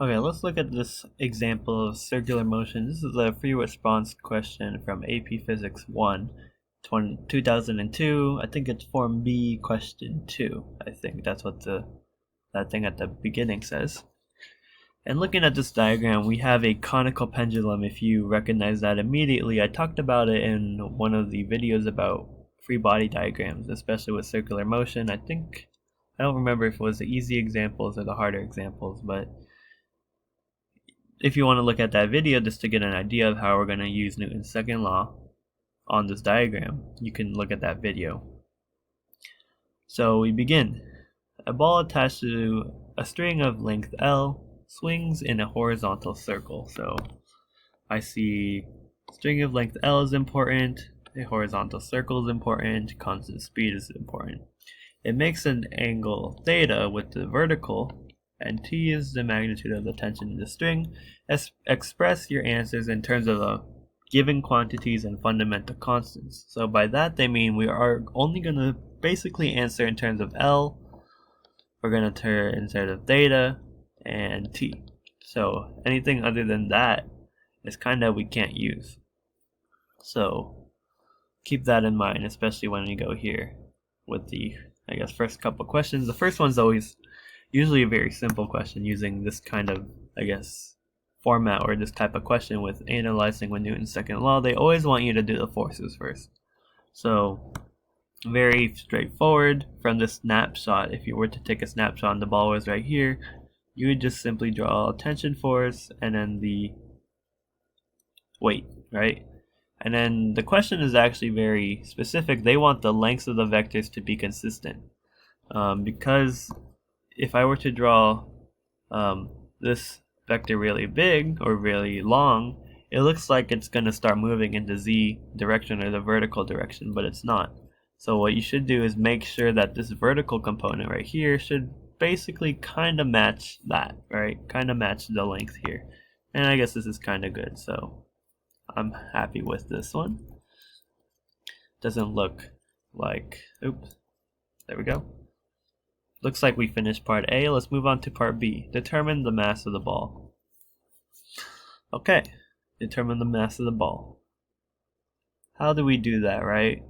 Okay, let's look at this example of circular motion. This is a free response question from AP Physics 1, 2002. I think it's Form B, question 2. I think that's what that thing at the beginning says. And looking at this diagram, we have a conical pendulum. If you recognize that immediately, I talked about it in one of the videos about free body diagrams, especially with circular motion. I don't remember if it was the easy examples or the harder examples, but if you want to look at that video just to get an idea of how we're going to use Newton's second law on this diagram, you can look at that video. So we begin. A ball attached to a string of length L swings in a horizontal circle. So I see string of length L is important, a horizontal circle is important, constant speed is important. It makes an angle theta with the vertical, and T is the magnitude of the tension in the string. Express your answers in terms of given quantities and fundamental constants. So by that they mean we are only going to basically answer in terms of L, we're going to turn in terms of theta, and T. So anything other than that is kind of we can't use. So keep that in mind, especially when we go here with the, I guess, first couple questions. The first one's always usually a very simple question using this kind of, I guess, format or this type of question with analyzing with Newton's second law. They always want you to do the forces first. So very straightforward from the snapshot. If you were to take a snapshot and the ball was right here, you would just simply draw a tension force and then the weight, right? And then the question is actually very specific. They want the lengths of the vectors to be consistent. Because if I were to draw this vector really big or really long, it looks like it's going to start moving in the z direction or the vertical direction, but it's not. So what you should do is make sure that this vertical component right here should basically kind of match that, right? Kind of match the length here. And I guess this is kind of good, so I'm happy with this one. Doesn't look like, oops, there we go. Looks like we finished part A. Let's move on to part B. Determine the mass of the ball. Okay, determine the mass of the ball. How do we do that, right?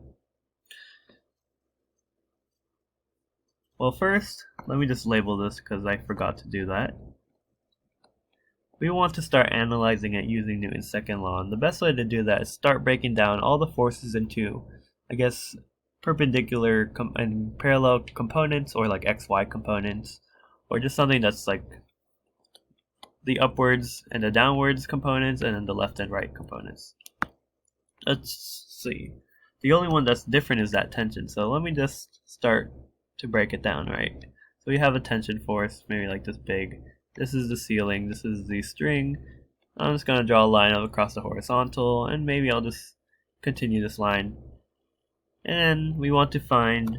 Well, first, let me just label this because I forgot to do that. We want to start analyzing it using Newton's second law, and the best way to do that is start breaking down all the forces into, I guess, perpendicular and parallel components, or like XY components, or just something that's like the upwards and the downwards components and then the left and right components. Let's see. The only one that's different is that tension, so let me just start to break it down, right? So we have a tension force, maybe like this big. This is the ceiling, this is the string. I'm just going to draw a line across the horizontal, and maybe I'll just continue this line. And we want to find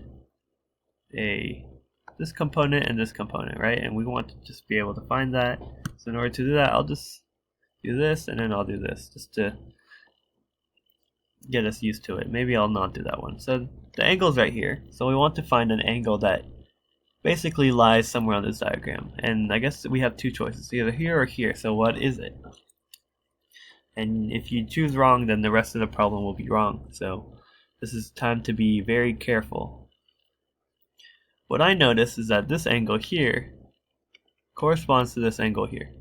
this component and this component, right? And we want to just be able to find that. So in order to do that, I'll just do this, and then I'll do this, just to get us used to it. Maybe I'll not do that one. So the angle's right here. So we want to find an angle that basically lies somewhere on this diagram. And I guess we have two choices, either here or here. So what is it? And if you choose wrong, then the rest of the problem will be wrong. So this is time to be very careful. What I notice is that this angle here corresponds to this angle here.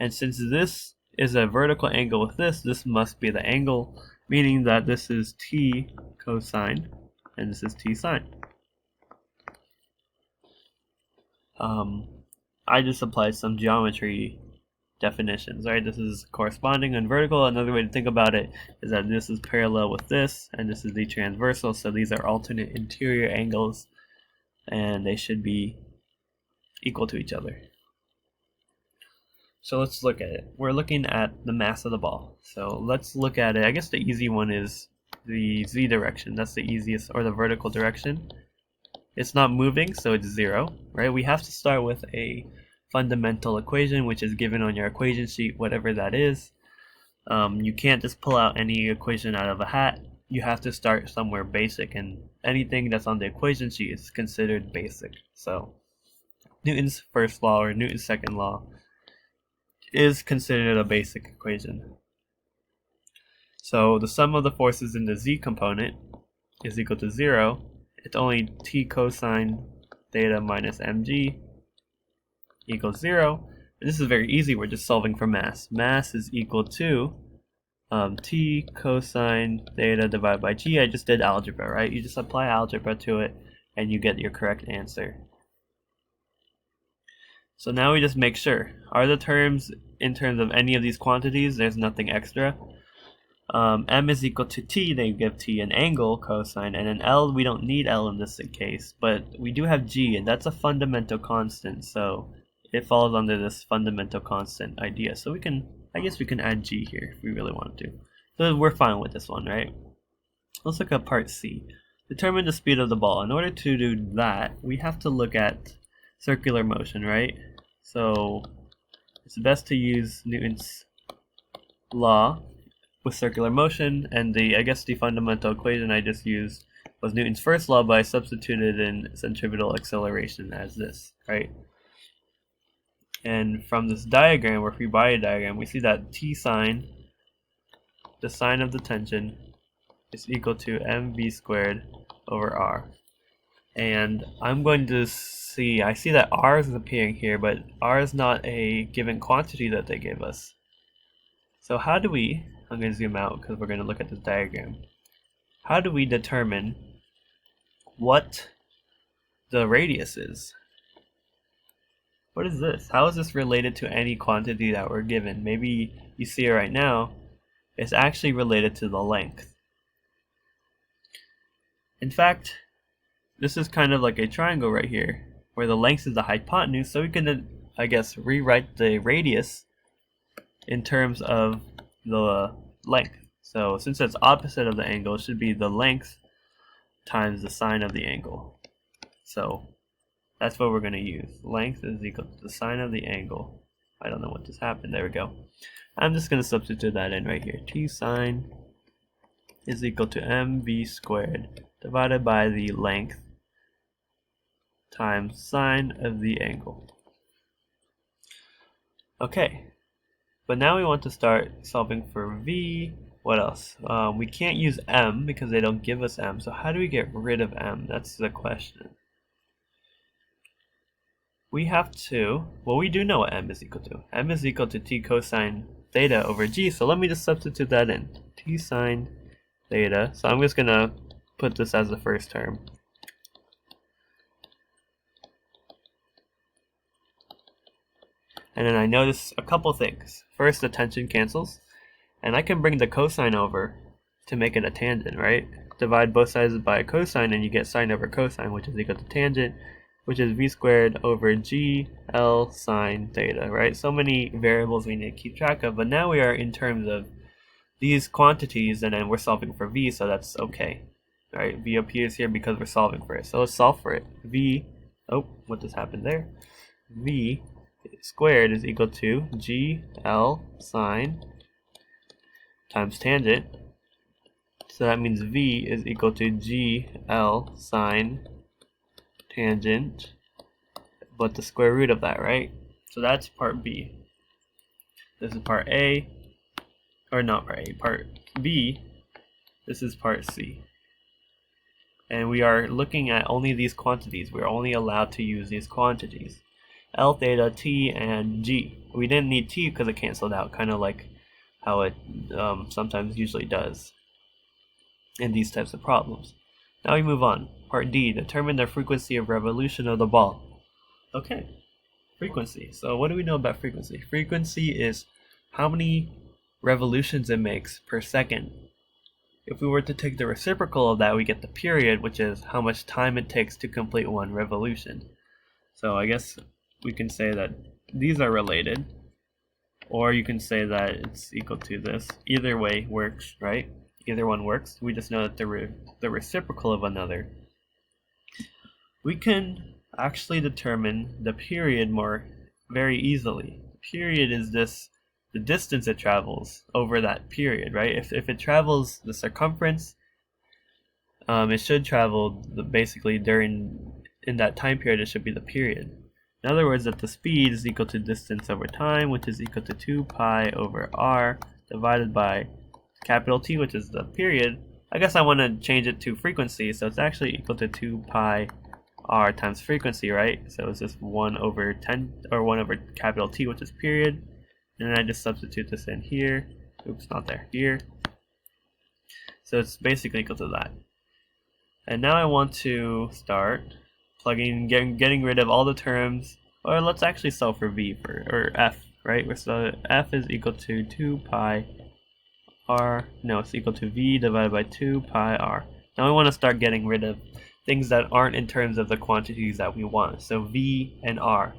And since this is a vertical angle with this must be the angle, meaning that this is t cosine and this is t sine. I just applied some geometry definitions, right? This is corresponding and vertical. Another way to think about it is that this is parallel with this, and this is the transversal, so these are alternate interior angles, and they should be equal to each other. So let's look at it. We're looking at the mass of the ball. So let's look at it. I guess the easy one is the z direction. That's the easiest, or the vertical direction. It's not moving, so it's 0, right? We have to start with a fundamental equation, which is given on your equation sheet, whatever that is. You can't just pull out any equation out of a hat. You have to start somewhere basic, and anything that's on the equation sheet is considered basic. So Newton's first law or Newton's second law is considered a basic equation. So the sum of the forces in the z component is equal to 0. It's only t cosine theta minus mg equals 0. And this is very easy, we're just solving for mass. Mass is equal to t cosine theta divided by g. I just did algebra, right? You just apply algebra to it and you get your correct answer. So now we just make sure. Are the terms in terms of any of these quantities? There's nothing extra. M is equal to t, they give t an angle cosine, and an L, we don't need L in this case, but we do have g, and that's a fundamental constant, so it falls under this fundamental constant idea. So we can, I guess we can add g here if we really want to. So we're fine with this one, right? Let's look at part C. Determine the speed of the ball. In order to do that, we have to look at circular motion, right? So it's best to use Newton's law with circular motion, and I guess the fundamental equation I just used was Newton's first law, but I substituted in centripetal acceleration as this, right? And from this diagram, or free body diagram, we see that t sine, the sine of the tension, is equal to mv squared over r. And I'm going to see, I see that r is appearing here, but r is not a given quantity that they give us. So how do we, I'm going to zoom out because we're going to look at this diagram. How do we determine what the radius is? What is this? How is this related to any quantity that we're given? Maybe you see it right now. It's actually related to the length. In fact, this is kind of like a triangle right here, where the length is the hypotenuse, so we can, I guess, rewrite the radius in terms of the length. So since it's opposite of the angle, it should be the length times the sine of the angle. So that's what we're going to use. Length is equal to the sine of the angle. I don't know what just happened. There we go. I'm just going to substitute that in right here. T sine is equal to mv squared divided by the length times sine of the angle. Okay, but now we want to start solving for v. What else? We can't use m because they don't give us m, so how do we get rid of m? That's the question. We have to, well, we do know what m is equal to. M is equal to t cosine theta over g, so let me just substitute that in. T sine theta, so I'm just going to put this as the first term. And then I notice a couple things. First, the tension cancels, and I can bring the cosine over to make it a tangent, right? Divide both sides by a cosine and you get sine over cosine, which is equal to tangent, which is v squared over g L sine theta, right? So many variables we need to keep track of, but now we are in terms of these quantities, and then we're solving for v, so that's okay. Right? V appears here because we're solving for it. So let's solve for it. V, oh, what just happened there? V squared is equal to g L sine times tangent. So that means v is equal to g L sine tangent, but the square root of that, right? So that's part B. This is part A, or not part A, part B. This is part C. And we are looking at only these quantities. We're only allowed to use these quantities. L, theta, t, and g. We didn't need t because it canceled out, kind of like how it sometimes usually does in these types of problems. Now we move on. Part D, determine the frequency of revolution of the ball. Okay, frequency. So what do we know about frequency? Frequency is how many revolutions it makes per second. If we were to take the reciprocal of that, we get the period, which is how much time it takes to complete one revolution. So I guess we can say that these are related, or you can say that it's equal to this. Either way works, right? Either one works. We just know that the reciprocal of another. We can actually determine the period very easily. The period is the distance it travels over that period, right? If it travels the circumference, it should travel basically in that time period. It should be the period. In other words, that the speed is equal to distance over time, which is equal to 2 pi over r divided by capital T, which is the period. I guess I want to change it to frequency, so it's actually equal to 2 pi r times frequency, right? So it's just 1 over 10, or 1 over capital T, which is period. And then I just substitute this in here. Oops, not there, here. So it's basically equal to that. And now I want to start plugging, getting rid of all the terms, or let's actually solve for v, or f, right? So f is equal to 2 pi r, no, it's equal to v divided by 2 pi r. Now we want to start getting rid of things that aren't in terms of the quantities that we want. So v and r.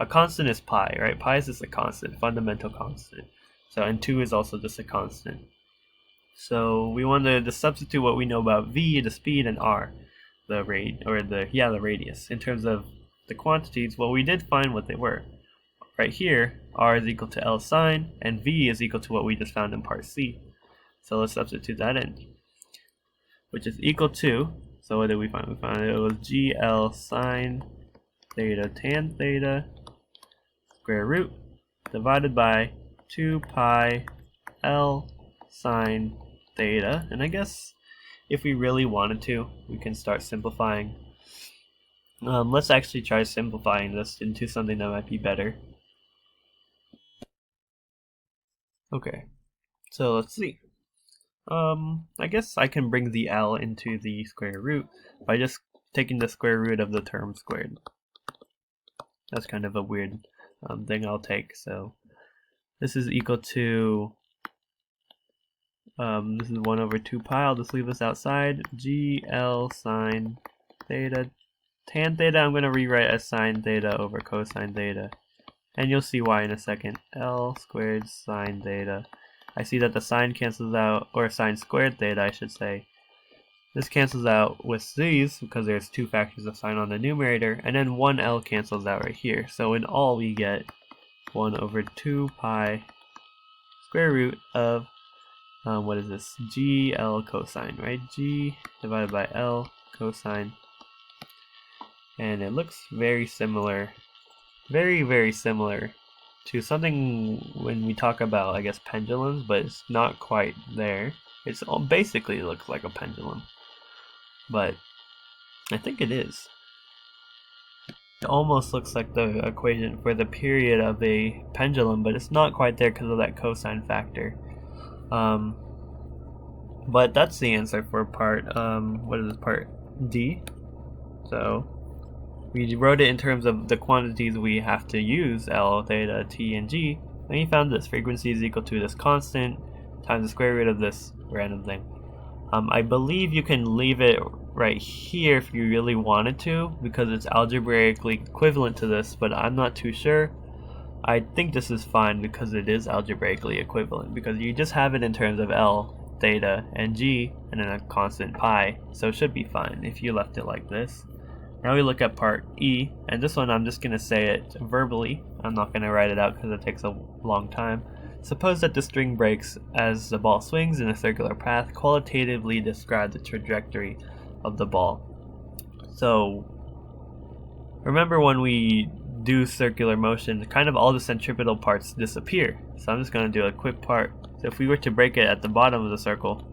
A constant is pi, right? Pi is just a constant, fundamental constant. So, and 2 is also just a constant. So we want to substitute what we know about v, the speed, and r, the radius. In terms of the quantities, well, we did find what they were. Right here, r is equal to L sine, and v is equal to what we just found in part C. So let's substitute that in, which is equal to, so what did we find? We found it was GL sine theta tan theta square root divided by 2 pi L sine theta. And I guess if we really wanted to, we can start simplifying. Let's actually try simplifying this into something that might be better. Okay, so let's see. I guess I can bring the L into the square root by just taking the square root of the term squared. That's kind of a weird thing I'll take. So this is equal to, this is 1 over 2 pi, I'll just leave this outside, GL sine theta tan theta, I'm going to rewrite as sine theta over cosine theta. And you'll see why in a second. L squared sine theta. I see that the sine cancels out, or sine squared theta I should say. This cancels out with these because there's 2 factors of sine on the numerator, and then 1 L cancels out right here. So in all we get 1 over 2 pi square root of, what is this? GL cosine, right? G divided by L cosine. And it looks very similar. Very similar to something when we talk about, I guess, pendulums, but it's not quite there. It's basically looks like a pendulum, but I think it is. It almost looks like the equation for the period of a pendulum, but it's not quite there because of that cosine factor. But that's the answer for part, what is this, part D. So we wrote it in terms of the quantities we have to use, L, theta, T, and G, and we found this frequency is equal to this constant times the square root of this random thing. I believe you can leave it right here if you really wanted to, because it's algebraically equivalent to this, but I'm not too sure. I think this is fine because it is algebraically equivalent, because you just have it in terms of L, theta, and G, and then a constant pi, so it should be fine if you left it like this. Now we look at part E, and this one I'm just going to say it verbally. I'm not going to write it out because it takes a long time. Suppose that the string breaks as the ball swings in a circular path. Qualitatively describe the trajectory of the ball. So remember when we do circular motion, kind of all the centripetal parts disappear. So I'm just going to do a quick part. So if we were to break it at the bottom of the circle,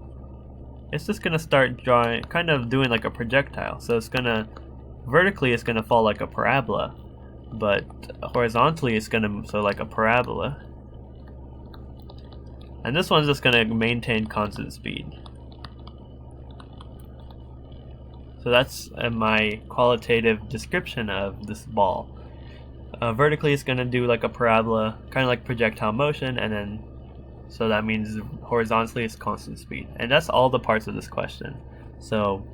it's just going to start drawing, kind of doing like a projectile. So it's going to, vertically it's going to fall like a parabola, but horizontally it's going to, so like a parabola. And this one's just going to maintain constant speed. So that's my qualitative description of this ball. Vertically it's going to do like a parabola, kind of like projectile motion, and then, so that means horizontally it's constant speed. And that's all the parts of this question. So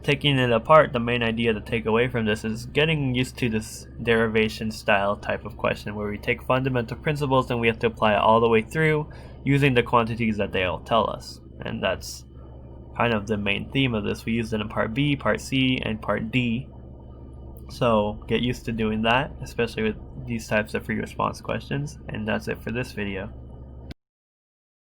taking it apart, the main idea to take away from this is getting used to this derivation style type of question where we take fundamental principles and we have to apply it all the way through using the quantities that they all tell us. And that's kind of the main theme of this. We used it in part B, part C, and part D. So get used to doing that, especially with these types of free response questions. And that's it for this video.